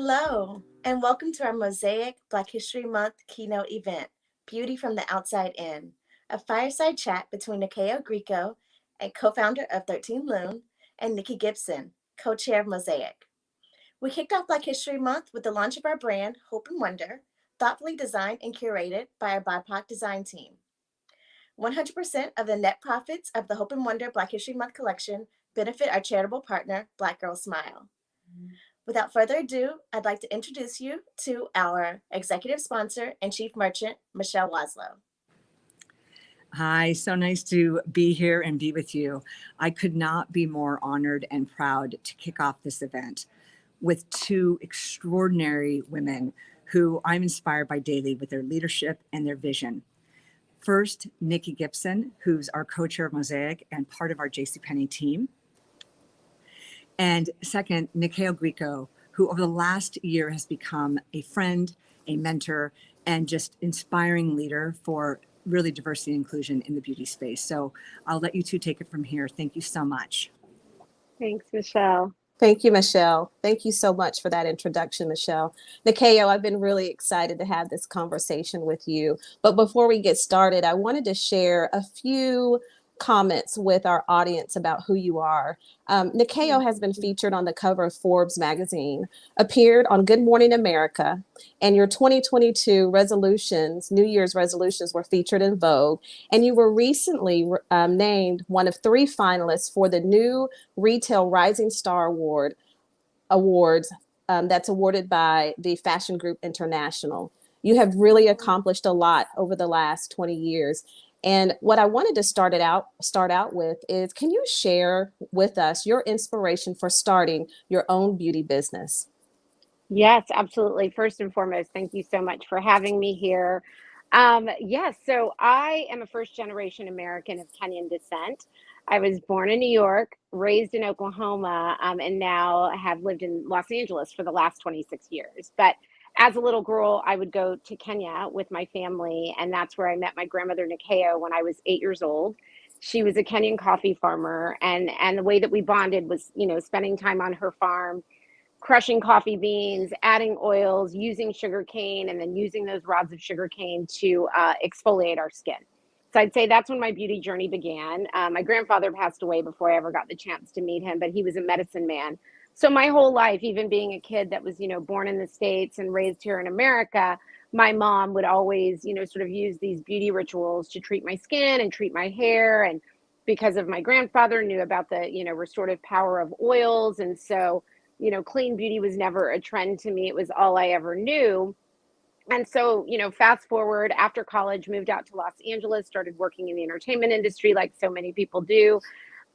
Hello, and welcome to our MOSAIC Black History Month keynote event, Beauty from the Outside In, a fireside chat between Nyakio Grieco, a co-founder of 13 Lune, and Nicky Gibson, co-chair of MOSAIC. We kicked off Black History Month with the launch of our brand, Hope and Wonder, thoughtfully designed and curated by our BIPOC design team. 100% of the net profits of the Hope and Wonder Black History Month collection benefit our charitable partner, Black Girls Smile. Without further ado, I'd like to introduce you to our executive sponsor and chief merchant, Michelle Waslow. Hi, so nice to be here and be with you. I could not be more honored and proud to kick off this event with two extraordinary women who I'm inspired by daily with their leadership and their vision. First, Nicky Gibson, who's our co-chair of MOSAIC and part of our JCPenney team. And second, Nyakio Grieco, who over the last year has become a friend, a mentor, and just inspiring leader for really diversity and inclusion in the beauty space. So I'll let you two take it from here. Thank you so much. Thanks, Michelle. Thank you, Michelle. Thank you so much for that introduction, Michelle. Nyakio, I've been really excited to have this conversation with you. But before we get started, I wanted to share a few comments with our audience about who you are. Nyakio has been featured on the cover of Forbes magazine, appeared on Good Morning America, and your 2022 resolutions, New Year's resolutions, were featured in Vogue. And you were recently named one of 3 finalists for the new Retail Rising Star Awards that's awarded by the Fashion Group International. You have really accomplished a lot over the last 20 years. And what I wanted to start out with is, can you share with us your inspiration for starting your own beauty business? Yes, absolutely. First and foremost, thank you so much for having me here. Yes, so I am a first-generation American of Kenyan descent. I was born in New York, raised in Oklahoma, and now have lived in Los Angeles for the last 26 years. But as a little girl, I would go to Kenya with my family, and that's where I met my grandmother Nyakio when I was 8 years old. She was a Kenyan coffee farmer, and the way that we bonded was, spending time on her farm, crushing coffee beans, adding oils, using sugar cane, and then using those rods of sugar cane to exfoliate our skin. So I'd say that's when my beauty journey began. My grandfather passed away before I ever got the chance to meet him, but he was a medicine man. So my whole life, even being a kid that was, born in the States and raised here in America, my mom would always, sort of use these beauty rituals to treat my skin and treat my hair. And because of my grandfather, knew about the, restorative power of oils. And so, clean beauty was never a trend to me. It was all I ever knew. And so, fast forward, after college, moved out to Los Angeles, started working in the entertainment industry like so many people do.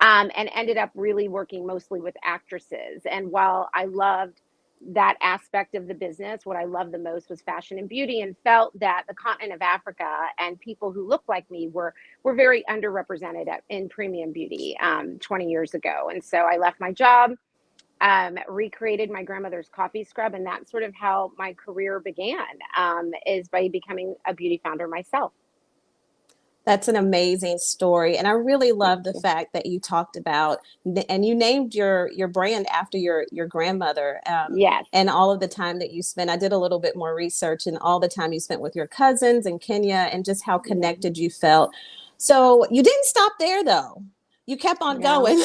And ended up really working mostly with actresses. And while I loved that aspect of the business, what I loved the most was fashion and beauty, and felt that the continent of Africa and people who looked like me were very underrepresented in premium beauty 20 years ago. And so I left my job, recreated my grandmother's coffee scrub, and that's sort of how my career began, is by becoming a beauty founder myself. That's an amazing story. And I really love the fact that you talked about, and you named your brand after your grandmother. Yes. And all of the time that you spent. I did a little bit more research, and all the time you spent with your cousins in Kenya, and just how connected you felt. So you didn't stop there, though. You kept on going.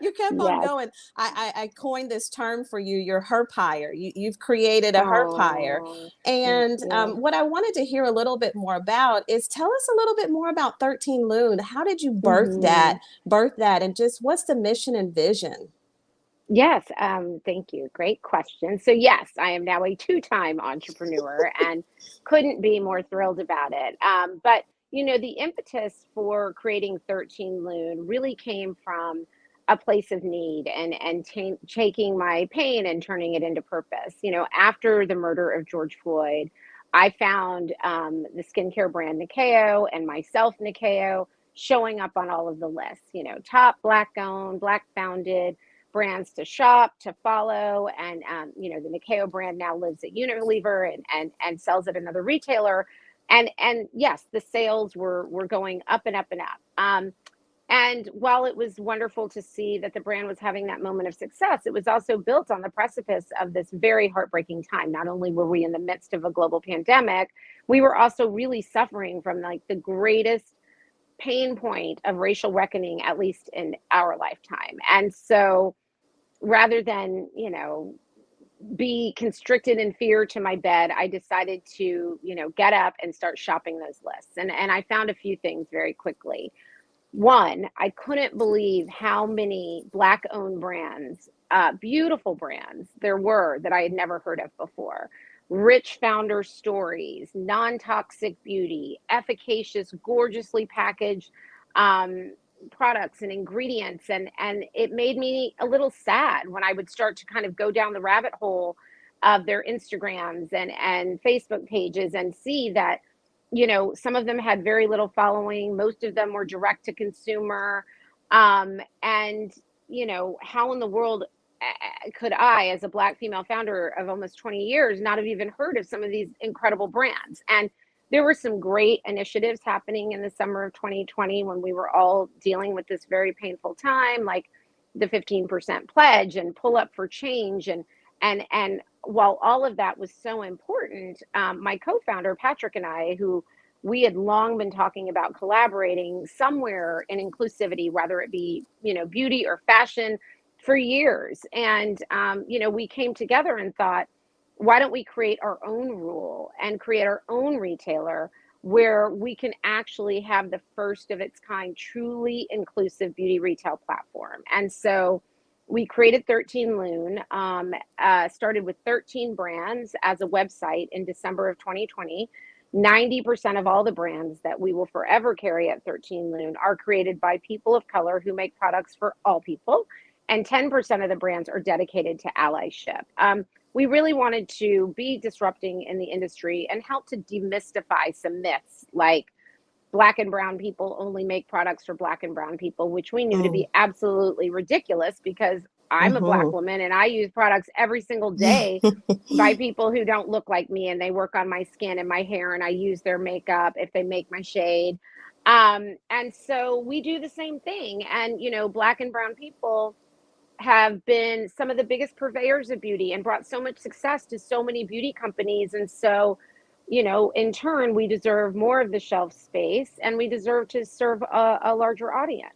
You kept on going. I coined this term for you, your herpire. You've created a herpire. And what I wanted to hear a little bit more about is, tell us a little bit more about 13 Lune. How did you birth that, and just what's the mission and vision? Yes, thank you. Great question. So yes, I am now a 2-time entrepreneur and couldn't be more thrilled about it. But the impetus for creating 13 Lune really came from a place of need and taking my pain and turning it into purpose. After the murder of George Floyd, I found the skincare brand Nyakio and myself, Nyakio, showing up on all of the lists, top Black-owned, Black-founded brands to shop, to follow. And, the Nyakio brand now lives at Unilever and sells at another retailer. And yes, the sales were going up and up and up. And while it was wonderful to see that the brand was having that moment of success, it was also built on the precipice of this very heartbreaking time. Not only were we in the midst of a global pandemic, we were also really suffering from like the greatest pain point of racial reckoning, at least in our lifetime. And so rather than, be constricted in fear to my bed, I decided to, get up and start shopping those lists. And I found a few things very quickly. One, I couldn't believe how many Black owned brands, beautiful brands there were that I had never heard of before. Rich founder stories, non-toxic beauty, efficacious, gorgeously packaged products and ingredients. And it made me a little sad when I would start to kind of go down the rabbit hole of their Instagrams and Facebook pages and see that some of them had very little following. Most of them were direct to consumer. And, how in the world could I, as a Black female founder of almost 20 years, not have even heard of some of these incredible brands? And there were some great initiatives happening in the summer of 2020 when we were all dealing with this very painful time, like the 15% pledge and pull up for change. And while all of that was so important, my co-founder, Patrick, and I, who we had long been talking about collaborating somewhere in inclusivity, whether it be, beauty or fashion, for years. And, we came together and thought, why don't we create our own rule and create our own retailer where we can actually have the first of its kind, truly inclusive beauty retail platform? And so we created 13 Lune, started with 13 brands as a website in December of 2020. 90% of all the brands that we will forever carry at 13 Lune are created by people of color who make products for all people. And 10% of the brands are dedicated to allyship. We really wanted to be disrupting in the industry and help to demystify some myths like Black and brown people only make products for Black and brown people, which we knew to be absolutely ridiculous because I'm a Black woman and I use products every single day by people who don't look like me, and they work on my skin and my hair, and I use their makeup if they make my shade. And so we do the same thing. And, Black and brown people have been some of the biggest purveyors of beauty and brought so much success to so many beauty companies. And so, in turn, we deserve more of the shelf space and we deserve to serve a larger audience.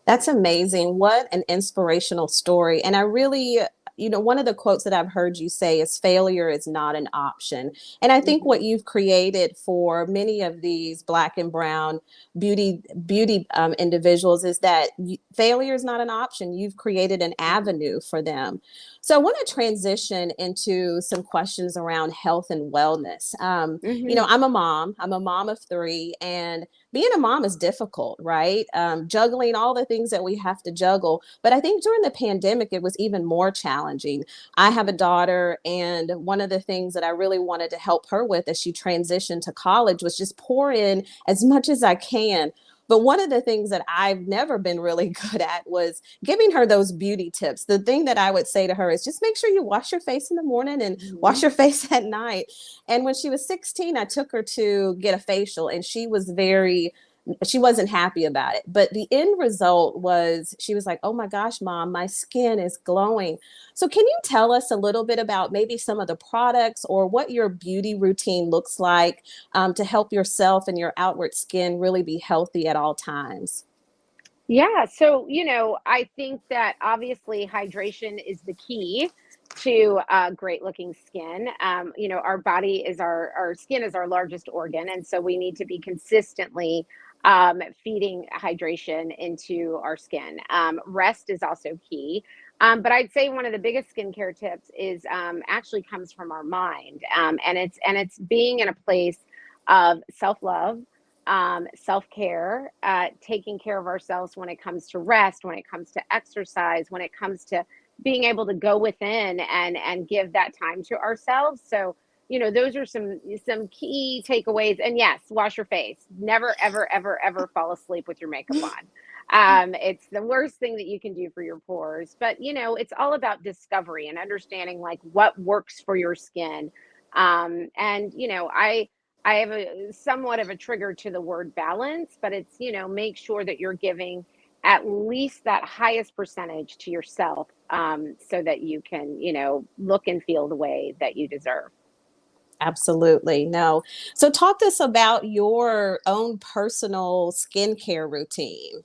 That's amazing. What an inspirational story. And I really, one of the quotes that I've heard you say is failure is not an option. And I think what you've created for many of these Black and brown beauty individuals is that failure is not an option. You've created an avenue for them. So I want to transition into some questions around health and wellness. I'm a mom of 3, and being a mom is difficult, right? Juggling all the things that we have to juggle. But I think during the pandemic, it was even more challenging. I have a daughter, and one of the things that I really wanted to help her with as she transitioned to college was just pour in as much as I can. But one of the things that I've never been really good at was giving her those beauty tips. The thing that I would say to her is just make sure you wash your face in the morning and wash your face at night. And when she was 16, I took her to get a facial, and she wasn't happy about it. But the end result was she was like, oh my gosh, Mom, my skin is glowing. So can you tell us a little bit about maybe some of the products or what your beauty routine looks like to help yourself and your outward skin really be healthy at all times? Yeah. So, I think that obviously hydration is the key to great looking skin. Our body is our skin is our largest organ. And so we need to be consistently feeding hydration into our skin. Rest is also key. But I'd say one of the biggest skincare tips is actually comes from our mind. And it's being in a place of self-love, self-care, taking care of ourselves when it comes to rest, when it comes to exercise, when it comes to being able to go within and give that time to ourselves. So, those are some key takeaways. And yes, wash your face. Never, ever, ever, ever fall asleep with your makeup on. It's the worst thing that you can do for your pores. But, it's all about discovery and understanding like what works for your skin. And, I have a somewhat of a trigger to the word balance, but it's, make sure that you're giving at least that highest percentage to yourself, so that you can, look and feel the way that you deserve. Absolutely. No. So talk to us about your own personal skincare routine.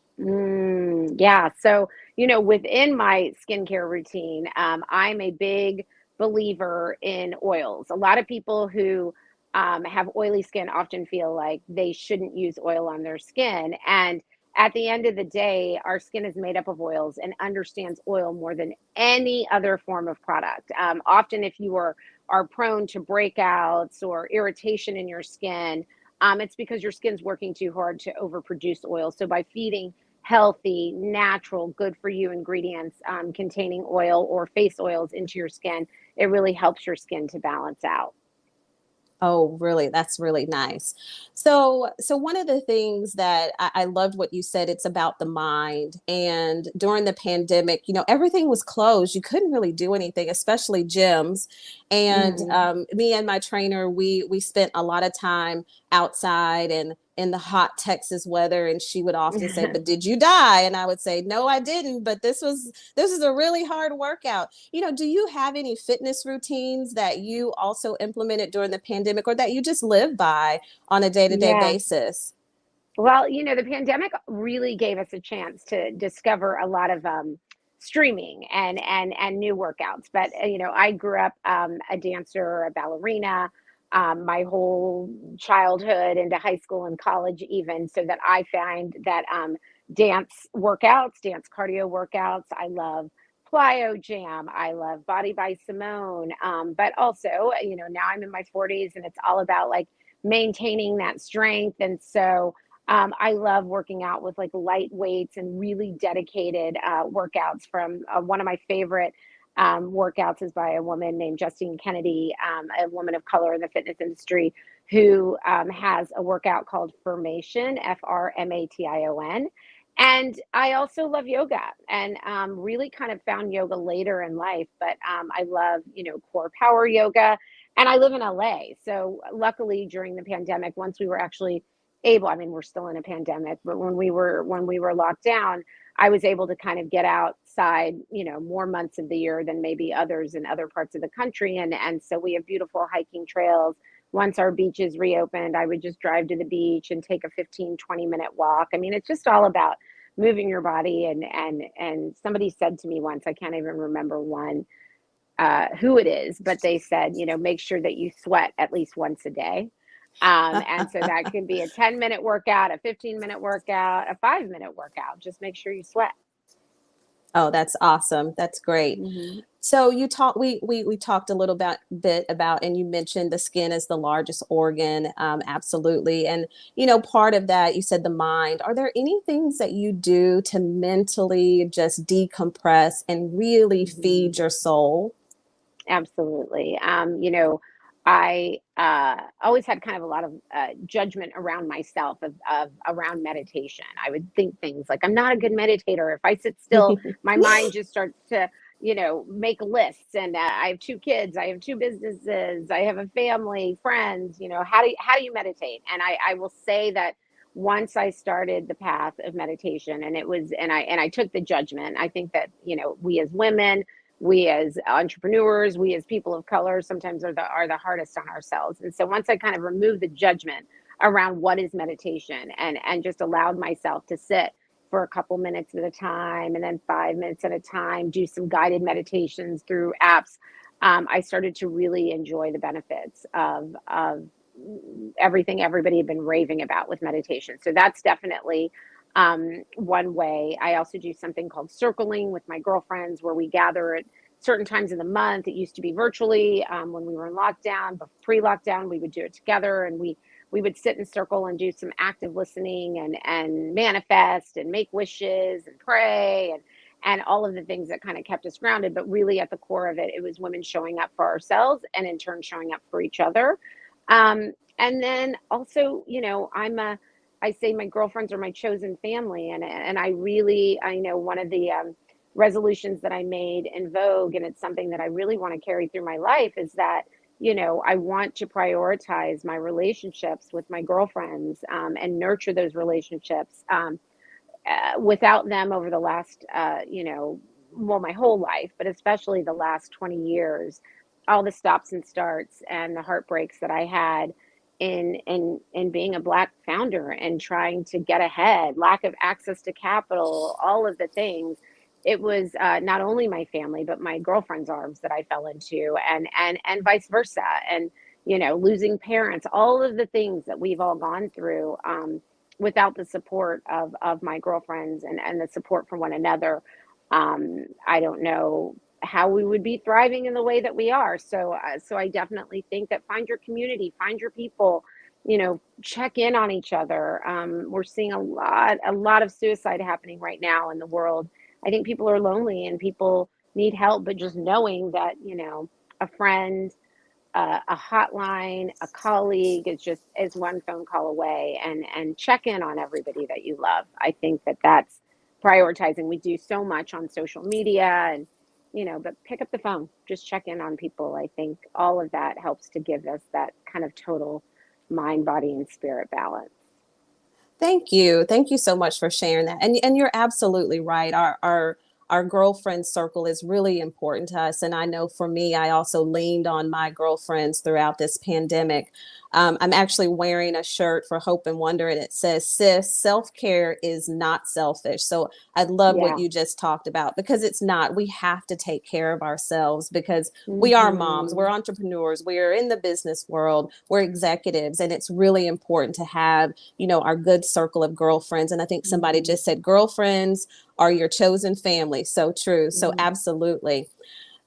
Yeah. So, within my skincare routine, I'm a big believer in oils. A lot of people who have oily skin often feel like they shouldn't use oil on their skin. And at the end of the day, our skin is made up of oils and understands oil more than any other form of product. Often, if you are prone to breakouts or irritation in your skin, it's because your skin's working too hard to overproduce oil. So by feeding healthy, natural, good for you ingredients, containing oil or face oils into your skin, it really helps your skin to balance out. Oh, really? That's really nice. So one of the things that I loved what you said, it's about the mind. And during the pandemic, everything was closed. You couldn't really do anything, especially gyms. And Mhm. me and my trainer, we spent a lot of time outside and in the hot Texas weather. And she would often say, "But did you die?" And I would say, "No, I didn't. But this is a really hard workout." Do you have any fitness routines that you also implemented during the pandemic or that you just live by on a day-to-day Yeah. basis? Well, the pandemic really gave us a chance to discover a lot of streaming and new workouts. But I grew up a dancer, a ballerina, my whole childhood into high school and college, even, so that I find that dance cardio workouts. I love plyo jam. I love Body by Simone. But also, now I'm in my 40s and it's all about like maintaining that strength. And so I love working out with like light weights and really dedicated workouts. From one of my favorite workouts is by a woman named Justine Kennedy, a woman of color in the fitness industry, who has a workout called Formation, Frmation. And I also love yoga, and really kind of found yoga later in life. But I love, core power yoga. And I live in LA. So luckily during the pandemic, once we were actually able, I mean, we're still in a pandemic, but when we were locked down, I was able to kind of get outside, more months of the year than maybe others in other parts of the country. And so we have beautiful hiking trails. Once our beaches reopened, I would just drive to the beach and take a 15-20 minute walk. I mean, it's just all about moving your body. And somebody said to me once, I can't even remember who it is, but they said, make sure that you sweat at least once a day. And so that can be a 10-minute workout, a 15-minute workout, a 5-minute workout. Just make sure you sweat. Oh, that's awesome. That's great. Hmm. So we talked a little bit about, and you mentioned the skin is the largest organ, absolutely. And part of that, you said the mind. Are there any things that you do to mentally just decompress and really Hmm. feed your soul? Absolutely. I always had kind of a lot of judgment around myself of around meditation. I would think things like, I'm not a good meditator. If I sit still, my mind just starts to, make lists. And I have two kids, I have two businesses, I have a family, friends. How do you meditate? And I will say that once I started the path of meditation, and I took the judgment. I think that we as women, we as entrepreneurs, we as people of color sometimes are the hardest on ourselves. And so once I kind of removed the judgment around what is meditation, and just allowed myself to sit for a couple minutes at a time, and then 5 minutes at a time, do some guided meditations through apps, I started to really enjoy the benefits of everything everybody had been raving about with meditation. So that's definitely one way. I also do something called circling with my girlfriends, where we gather at certain times in the month. It used to be virtually when we were in lockdown, but pre-lockdown we would do it together, and we would sit in circle and do some active listening, and manifest and make wishes and pray, and all of the things that kind of kept us grounded. But really at the core of it, it was women showing up for ourselves and in turn showing up for each other. And then also, I say my girlfriends are my chosen family, and I know one of the resolutions that I made in Vogue, and it's something that I really want to carry through my life, is that I want to prioritize my relationships with my girlfriends, and nurture those relationships. Without them over the last, well, my whole life, but especially the last 20 years, all the stops and starts and the heartbreaks that I had in being a Black founder and trying to get ahead, lack of access to capital, all of the things. It was not only my family, but my girlfriend's arms that I fell into, and vice versa. And losing parents, all of the things that we've all gone through. Without the support of my girlfriends and the support from one another, I don't know how we would be thriving in the way that we are. So I definitely think that find your community, find your people, check in on each other. We're seeing a lot of suicide happening right now in the world. I think people are lonely and people need help, but just knowing that, a friend, a hotline, a colleague is one phone call away, and check in on everybody that you love. I think that that's prioritizing. We do so much on social media and, but pick up the phone, just check in on people. I think all of that helps to give us that kind of total mind, body, and spirit balance. Thank you. Thank you so much for sharing that. And you're absolutely right. Our girlfriend circle is really important to us. And I know for me, I also leaned on my girlfriends throughout this pandemic. I'm actually wearing a shirt for Hope and Wonder, and it says, "Sis, self-care is not selfish." So I love what Yeah. you just talked about, because it's not. We have to take care of ourselves, because we are moms, we're Mm-hmm. entrepreneurs, we're in the business world, we're executives, and it's really important to have, our good circle of girlfriends. And I think somebody Mm-hmm. just said girlfriends are your chosen family. So true. So Mm-hmm. absolutely.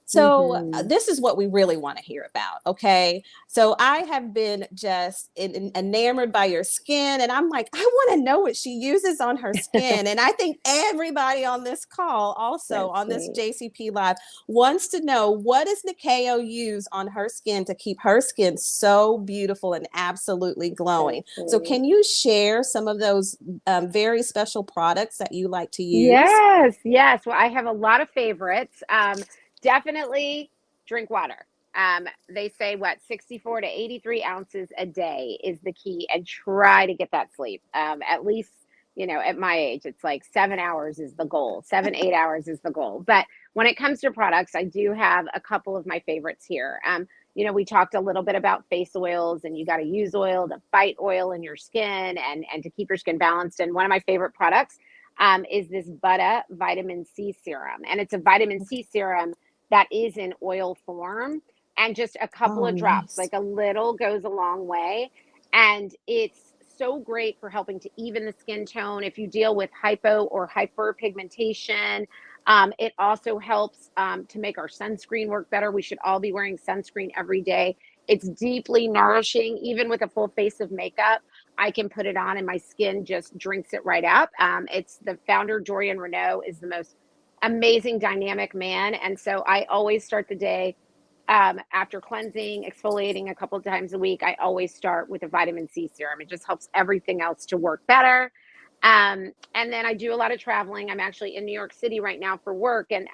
So Mm-hmm. this is what we really want to hear about. Okay. So I have been just enamored by your skin. And I'm like, I want to know what she uses on her skin. And I think everybody on this call, also That's on this sweet. JCP Live, wants to know, what does Nyakio use on her skin to keep her skin so beautiful and absolutely So glowing? So sweet. can you share some of those very special products that you like to use? Yes, yes. Well, I have a lot of favorites. Definitely drink water. They say what 64 to 83 ounces a day is the key, and try to get that sleep. At least, at my age, it's like 7 hours is the goal. 7, 8 hours is the goal. But when it comes to products, I do have a couple of my favorites here. We talked a little bit about face oils, and you got to use oil to fight oil in your skin and to keep your skin balanced. And one of my favorite products is this Buttah Vitamin C serum. And it's a vitamin C serum that is in oil form. And just a couple Oh, of drops, nice. like a little, goes a long way. And it's so great for helping to even the skin tone if you deal with hypo or hyperpigmentation. It also helps to make our sunscreen work better. We should all be wearing sunscreen every day. It's deeply nourishing, even with a full face of makeup. I can put it on and my skin just drinks it right up. It's the founder, Dorian Renault, is the most amazing dynamic man. And so I always start the day after cleansing, exfoliating a couple of times a week. I always start with a vitamin C serum. It just helps everything else to work better. And then I do a lot of traveling. I'm actually in New York City right now for work. And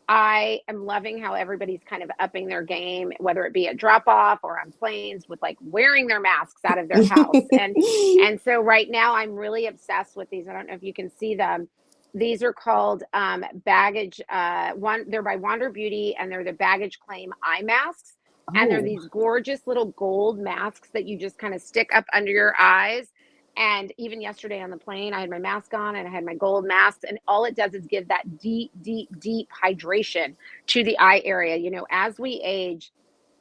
I am loving how everybody's kind of upping their game, whether it be a drop off or on planes, with like wearing their masks out of their house. And so right now I'm really obsessed with these. I don't know if you can see them. These are called baggage. They're by Wander Beauty, and they're the baggage claim eye masks. And they're Oh, these gorgeous little gold masks that you just kind of stick up under your eyes. And even yesterday on the plane, I had my mask on and I had my gold mask, and all it does is give that deep, deep, deep hydration to the eye area. As we age,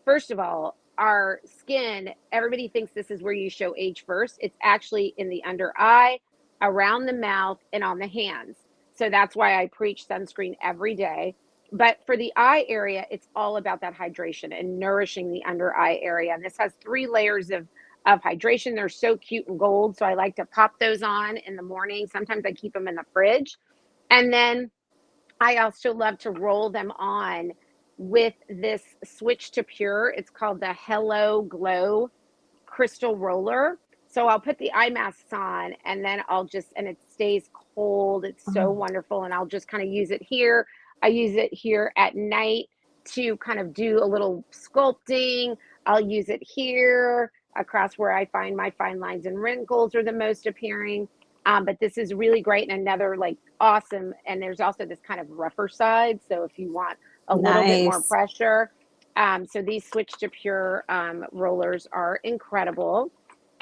first of all, our skin, everybody thinks this is where you show age first. It's actually in the under eye, around the mouth, and on the hands. So that's why I preach sunscreen every day. But for the eye area, it's all about that hydration and nourishing the under eye area. And this has 3 layers of hydration. They're so cute and gold. So I like to pop those on in the morning. Sometimes I keep them in the fridge. And then I also love to roll them on with this Switch to Pure. It's called the Hello Glow Crystal Roller. So I'll put the eye masks on, and then and it stays cold. It's so oh, wonderful. And I'll just kind of use it here. I use it here at night to kind of do a little sculpting. I'll use it here across where I find my fine lines and wrinkles are the most appearing. But this is really great and another like awesome. And there's also this kind of rougher side. So if you want a little bit more Nice. pressure. So these Switch to Pure rollers are incredible.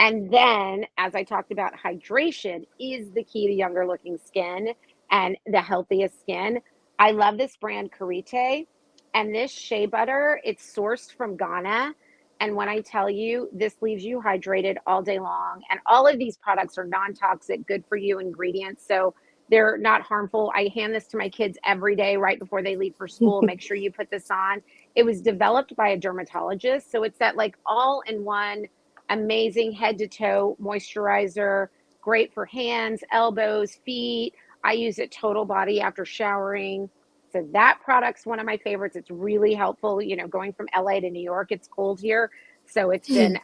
And then, as I talked about, hydration is the key to younger looking skin and the healthiest skin. I love this brand Karite, and this shea butter, it's sourced from Ghana. And when I tell you, this leaves you hydrated all day long. And all of these products are non-toxic, good for you ingredients. So they're not harmful. I hand this to my kids every day right before they leave for school. Make sure you put this on. It was developed by a dermatologist. So it's that like all in one amazing head to toe moisturizer, great for hands, elbows, feet. I use it total body after showering. So that product's one of my favorites. It's really helpful. You know, going from LA to New York, it's cold here. So it's been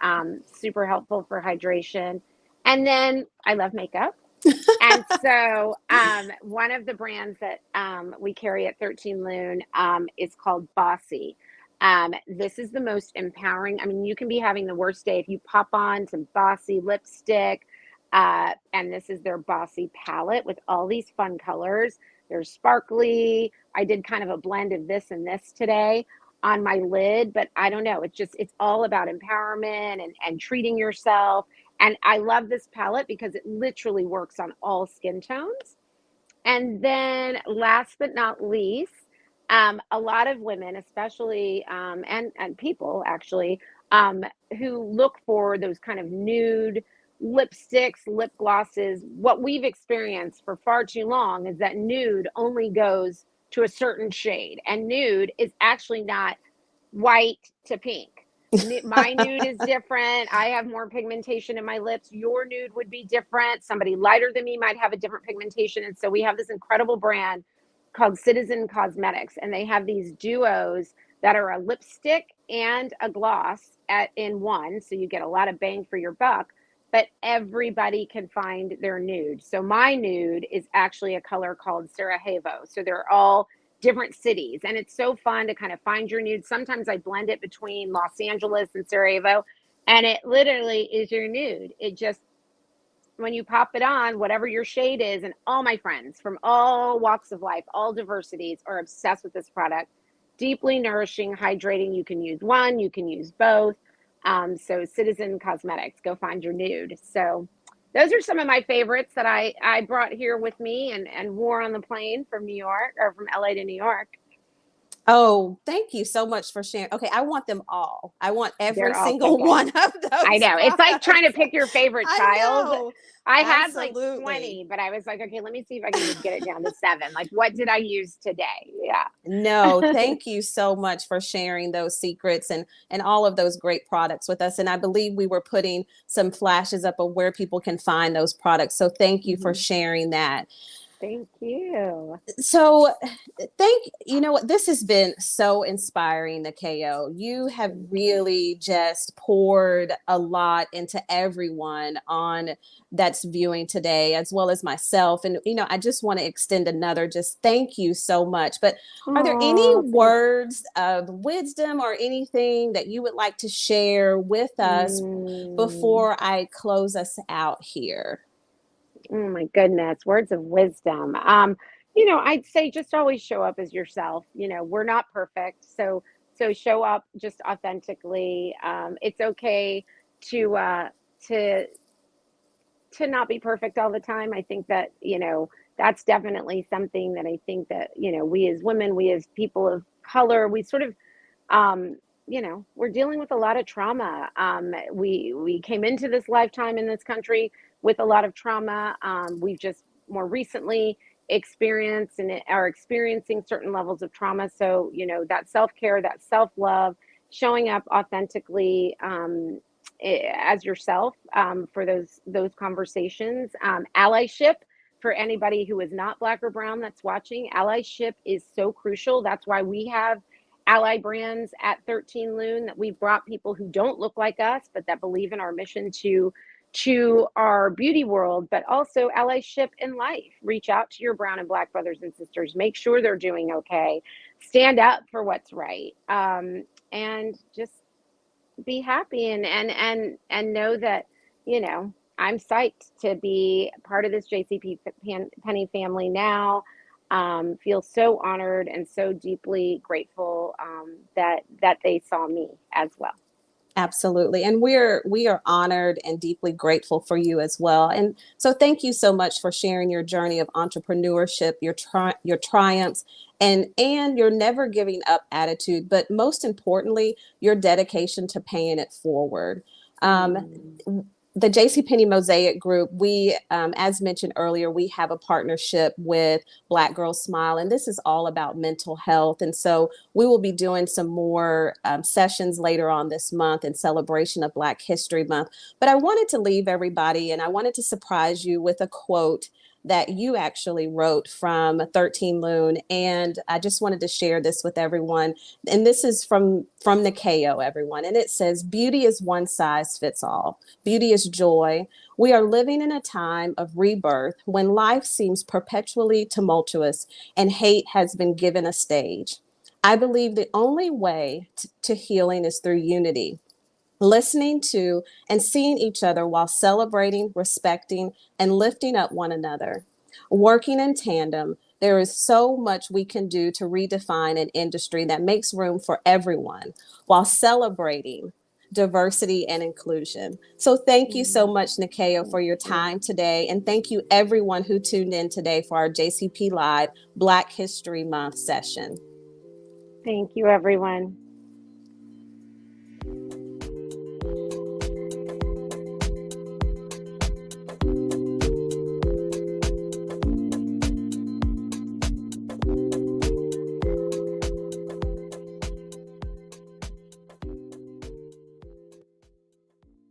super helpful for hydration. And then I love makeup. And so one of the brands that we carry at 13 Lune is called Bossy. This is the most empowering. I mean, you can be having the worst day if you pop on some Bossy lipstick. And this is their Bossy palette with all these fun colors. They're sparkly. I did kind of a blend of this and this today on my lid, but I don't know. It's all about empowerment and treating yourself. And I love this palette because it literally works on all skin tones. And then last but not least, a lot of women, especially, and people actually, who look for those kind of nude lipsticks, lip glosses. What we've experienced for far too long is that nude only goes to a certain shade, and nude is actually not white to pink. My nude is different. I have more pigmentation in my lips. Your nude would be different. Somebody lighter than me might have a different pigmentation. And so we have this incredible brand called CTZN Cosmetics, and they have these duos that are a lipstick and a gloss in one. So you get a lot of bang for your buck, but everybody can find their nude. So my nude is actually a color called Sarajevo. So they're all different cities, and it's so fun to kind of find your nude. Sometimes I blend it between Los Angeles and Sarajevo, and it literally is your nude. It just, when you pop it on, whatever your shade is, and all my friends from all walks of life, all diversities, are obsessed with this product. Deeply nourishing, hydrating. You can use one, you can use both. So CTZN Cosmetics, go find your nude. So those are some of my favorites that I brought here with me and wore on the plane from New York, or from LA to New York. Oh, thank you so much for sharing. Okay, I want them all. I want every They're all so single good. one of those. I know. It's like trying to pick your favorite I child. know. I had like Absolutely. 20, but I was like, okay, let me see if I can just get it down to 7. Like, what did I use today? Yeah. No, thank you so much for sharing those secrets and all of those great products with us. And I believe we were putting some flashes up of where people can find those products. So thank you for sharing that. Thank you. So you know what, this has been so inspiring, Nyakio. You have really just poured a lot into everyone on that's viewing today, as well as myself. And, you know, I just want to extend another just thank you so much. But are there any words of wisdom or anything that you would like to share with us before I close us out here? Oh my goodness, words of wisdom. You know, I'd say just always show up as yourself. You know, we're not perfect, so show up just authentically. It's okay to not be perfect all the time. I think that, you know, that's definitely something that I think that, you know, we as women, we as people of color, we sort of you know, we're dealing with a lot of trauma. We came into this lifetime in this country with a lot of trauma. We've just more recently experienced and are experiencing certain levels of trauma. So, you know, that self-care, that self-love, showing up authentically as yourself for those conversations. Allyship, for anybody who is not Black or brown that's watching, allyship is so crucial. That's why we have ally brands at 13 Lune, that we've brought people who don't look like us, but that believe in our mission to our beauty world, but also allyship in life. Reach out to your brown and Black brothers and sisters. Make sure they're doing okay. stand up for what's right, and just be happy and know that, you know, I'm psyched to be part of this JCPenney family now. Feel so honored and so deeply grateful that they saw me as well. Absolutely. And we are honored and deeply grateful for you as well. And so thank you so much for sharing your journey of entrepreneurship, your triumphs, and your never giving up attitude, but most importantly, your dedication to paying it forward. The JCPenney Mosaic Group, we, as mentioned earlier, we have a partnership with Black Girls Smile, and this is all about mental health. And so we will be doing some more sessions later on this month in celebration of Black History Month. But I wanted to leave everybody, and I wanted to surprise you with a quote that you actually wrote from 13 Lune. And I just wanted to share this with everyone. And this is from Nyakio, everyone. And it says, "Beauty is one size fits all. Beauty is joy. We are living in a time of rebirth when life seems perpetually tumultuous and hate has been given a stage. I believe the only way to healing is through unity. Listening to and seeing each other while celebrating, respecting, and lifting up one another. Working in tandem, there is so much we can do to redefine an industry that makes room for everyone while celebrating diversity and inclusion." So thank you so much, Nyakio, for your time today. And thank you everyone who tuned in today for our JCP Live Black History Month session. Thank you, everyone.